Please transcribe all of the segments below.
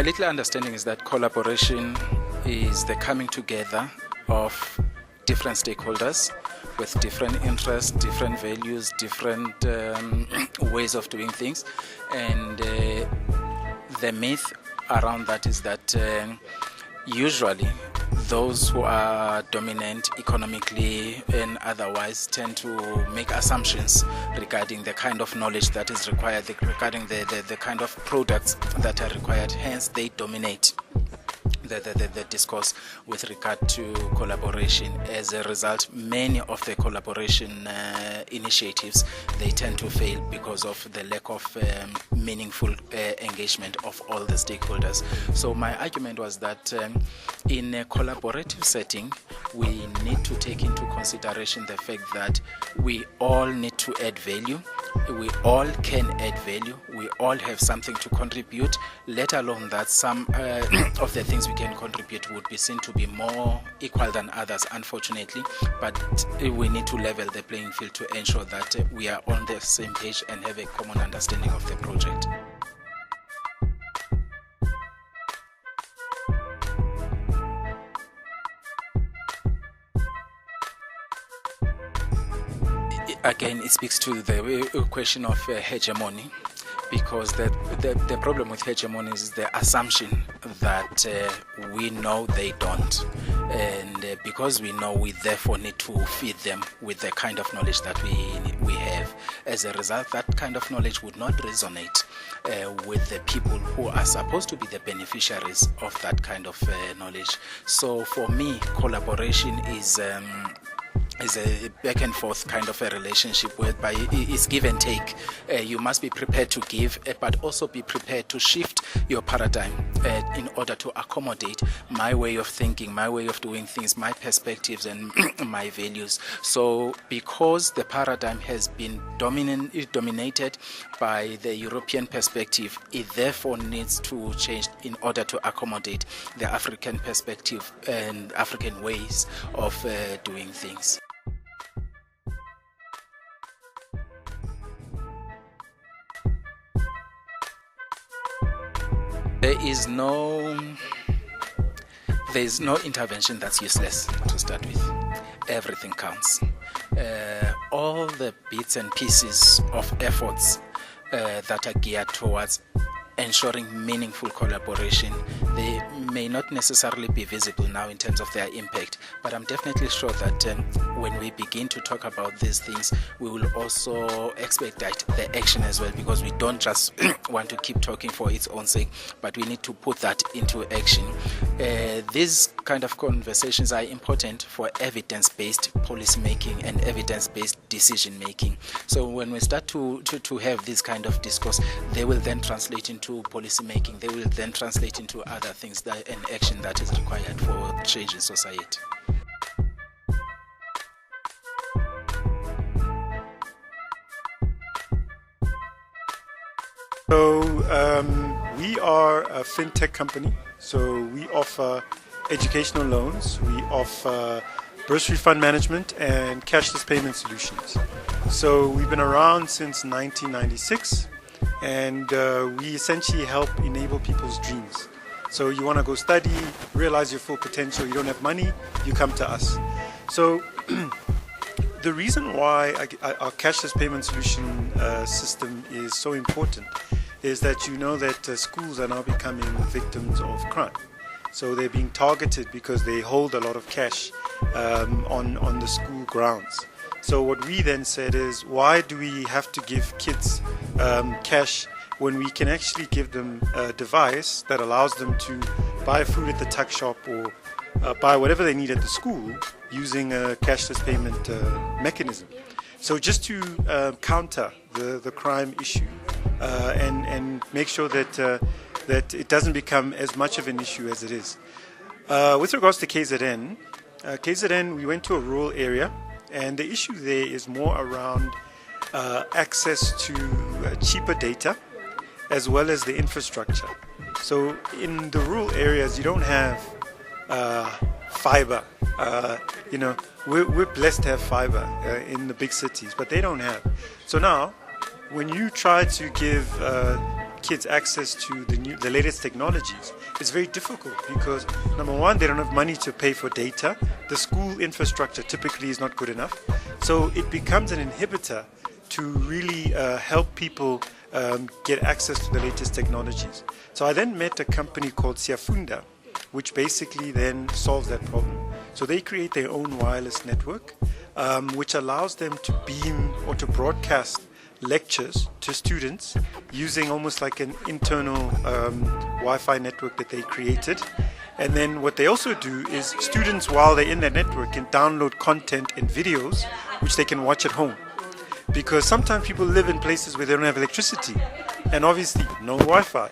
My little understanding is that collaboration is the coming together of different stakeholders with different interests, different values, different ways of doing things. And the myth around that is that usually those who are dominant economically and otherwise tend to make assumptions regarding the kind of knowledge that is required, regarding the kind of products that are required. Hence, they dominate the discourse with regard to collaboration. As a result, many of the collaboration initiatives, they tend to fail because of the lack of meaningful engagement of all the stakeholders. So my argument was that in a collaborative setting, we need to take into consideration the fact that we all need to add value. We all can add value. We all have something to contribute, let alone that some of the things we can contribute would be seen to be more equal than others, unfortunately. But we need to level the playing field to ensure that we are on the same page and have a common understanding of the project. Again, it speaks to the question of hegemony, because the problem with hegemony is the assumption that we know they don't. And because we know, we therefore need to feed them with the kind of knowledge that we have. As a result, that kind of knowledge would not resonate with the people who are supposed to be the beneficiaries of that kind of knowledge. So for me, collaboration is a back and forth kind of a relationship whereby it's give and take. You must be prepared to give, but also be prepared to shift your paradigm in order to accommodate my way of thinking, my way of doing things, my perspectives and my values. So because the paradigm has been dominated by the European perspective, it therefore needs to change in order to accommodate the African perspective and African ways of doing things. There is no intervention that's useless to start with. Everything counts. All the bits and pieces of efforts that are geared towards ensuring meaningful collaboration, they may not necessarily be visible now in terms of their impact, but I'm definitely sure that when we begin to talk about these things, we will also expedite the action as well, because we don't just want to keep talking for its own sake, but we need to put that into action. These kind of conversations are important for evidence-based policy making and evidence-based decision making. So when we start to have this kind of discourse, they will then translate into policy making. They will then translate into other things and action that is required for change in society. So we are a fintech company. So we offer educational loans, we offer bursary fund management and cashless payment solutions. So we've been around since 1996, and we essentially help enable people's dreams. So you want to go study, realize your full potential, you don't have money, you come to us. So the reason why our cashless payment solution system is so important is that you know that schools are now becoming victims of crime. So they're being targeted because they hold a lot of cash on the school grounds. So what we then said is, why do we have to give kids cash when we can actually give them a device that allows them to buy food at the tuck shop or buy whatever they need at the school using a cashless payment mechanism. So just to counter the crime issue and make sure that it doesn't become as much of an issue as it is. With regards to KZN, we went to a rural area, and the issue there is more around access to cheaper data as well as the infrastructure. So in the rural areas, you don't have fiber. We're blessed to have fiber in the big cities, but they don't have. So now, when you try to give get kids access to the latest technologies, it's very difficult because, number one, they don't have money to pay for data. The school infrastructure typically is not good enough. So it becomes an inhibitor to really help people get access to the latest technologies. So I then met a company called Siafunda, which basically then solves that problem. So they create their own wireless network, which allows them to beam or to broadcast lectures to students using almost like an internal Wi-Fi network that they created. And then what they also do is students, while they're in that network, can download content and videos which they can watch at home. Because sometimes people live in places where they don't have electricity and obviously no Wi-Fi.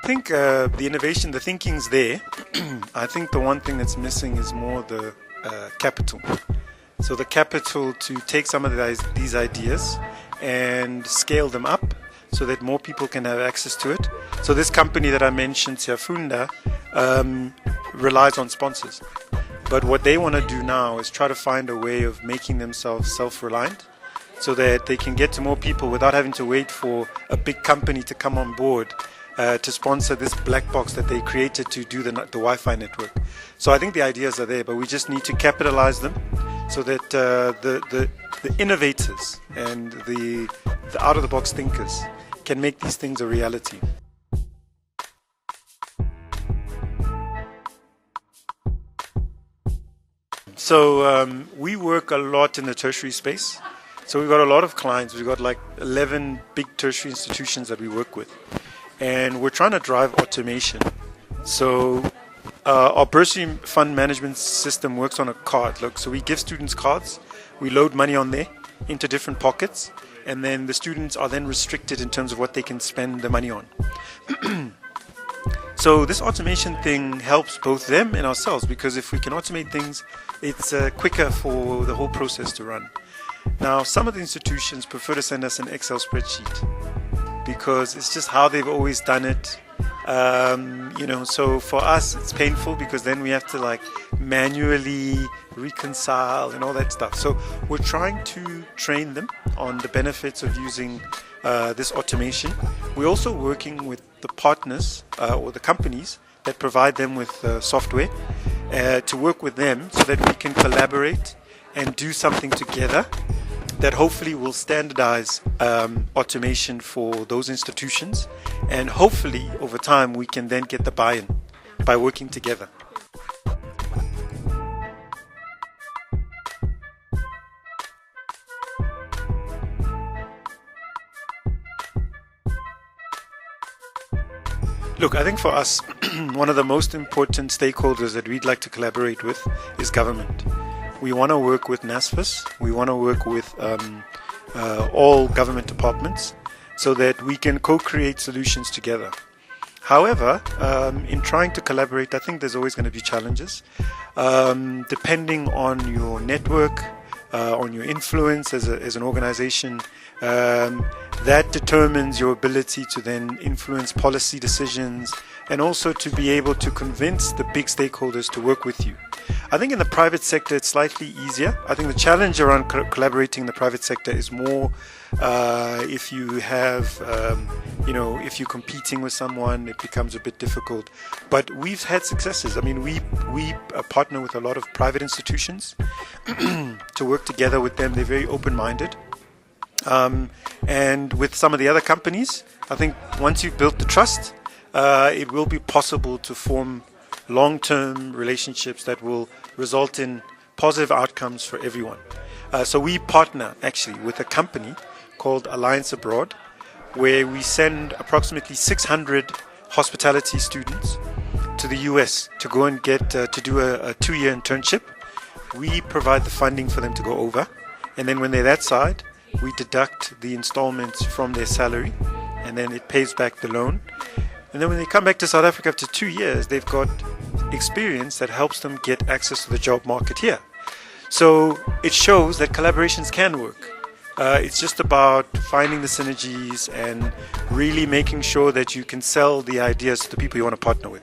I think the innovation, the thinking's there. I think the one thing that's missing is more the capital. So the capital to take some of these ideas and scale them up so that more people can have access to it. So this company that I mentioned, Siafunda, relies on sponsors. But what they want to do now is try to find a way of making themselves self-reliant so that they can get to more people without having to wait for a big company to come on board to sponsor this black box that they created to do the Wi-Fi network. So I think the ideas are there, but we just need to capitalize them so that the innovators and the out-of-the-box thinkers can make these things a reality. So we work a lot in the tertiary space. So we've got a lot of clients. We've got like 11 big tertiary institutions that we work with. And we're trying to drive automation. So our bursary fund management system works on a card. Look, so we give students cards. We load money on there into different pockets. And then the students are then restricted in terms of what they can spend the money on. So this automation thing helps both them and ourselves, because if we can automate things, it's quicker for the whole process to run. Now, some of the institutions prefer to send us an Excel spreadsheet because it's just how they've always done it. So for us, it's painful because then we have to like manually reconcile and all that stuff. So we're trying to train them on the benefits of using this automation. We're also working with the partners or the companies that provide them with software to work with them so that we can collaborate and do something together that hopefully will standardize automation for those institutions, and hopefully over time we can then get the buy-in by working together. Look, I think for us, one of the most important stakeholders that we'd like to collaborate with is government. We want to work with NSFAS, we want to work with all government departments so that we can co-create solutions together. However, in trying to collaborate, I think there's always going to be challenges. Depending on your network, on your influence as an organization, that determines your ability to then influence policy decisions and also to be able to convince the big stakeholders to work with you. I think in the private sector it's slightly easier. I think the challenge around collaborating in the private sector is more if you have, if you're competing with someone, it becomes a bit difficult. But we've had successes. I mean, we partner with a lot of private institutions to work together with them. They're very open-minded. And with some of the other companies, I think once you've built the trust, it will be possible to form long-term relationships that will result in positive outcomes for everyone. So we partner actually with a company called Alliance Abroad, where we send approximately 600 hospitality students to the US to go and get to do a 2-year internship. We provide the funding for them to go over, and then when they're that side, we deduct the installments from their salary, and then it pays back the loan. And then when they come back to South Africa after 2 years, they've got experience that helps them get access to the job market here. So it shows that collaborations can work. It's just about finding the synergies and really making sure that you can sell the ideas to the people you want to partner with.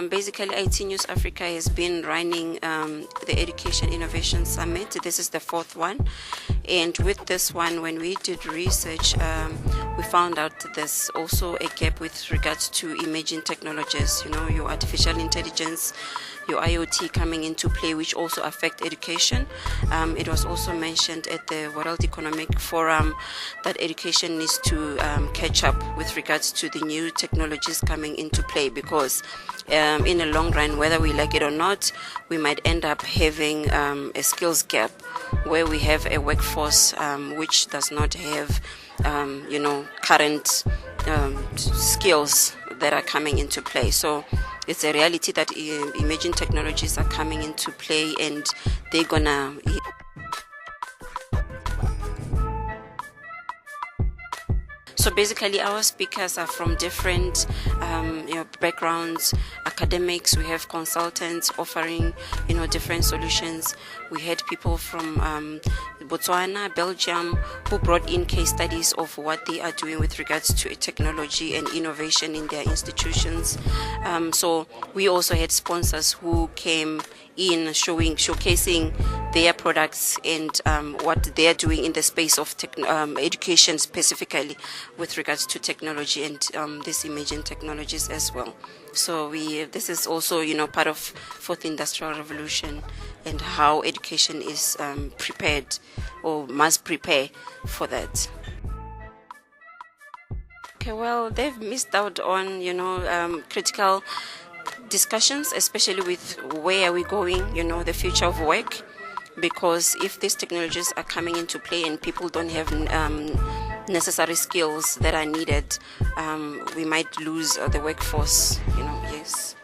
Basically, IT News Africa has been running the Education Innovation Summit. This is the fourth one. And with this one, when we did research, we found out that there's also a gap with regards to emerging technologies, your artificial intelligence, your IoT coming into play, which also affect education. It was also mentioned at the World Economic Forum that education needs to catch up with regards to the new technologies coming into play, because in the long run, whether we like it or not, we might end up having a skills gap where we have a workforce which does not have current skills that are coming into play. So it's a reality that emerging technologies are coming into play, and they're gonna So basically, our speakers are from different backgrounds, academics. We have consultants offering different solutions. We had people from Botswana, Belgium, who brought in case studies of what they are doing with regards to technology and innovation in their institutions. So we also had sponsors who came in showcasing their products and what they are doing in the space of education, specifically with regards to technology and these emerging technologies as well. So this is also part of fourth industrial revolution and how education is prepared or must prepare for that. Okay, well, they've missed out on critical discussions, especially with where are we going, the future of work, because if these technologies are coming into play and people don't have necessary skills that are needed, we might lose the workforce, yes.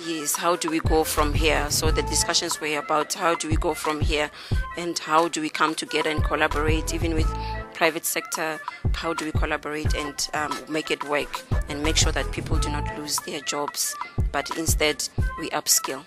Yes, how do we go from here? So the discussions were about how do we go from here and how do we come together and collaborate, even with private sector, how do we collaborate and make it work and make sure that people do not lose their jobs, but instead we upskill.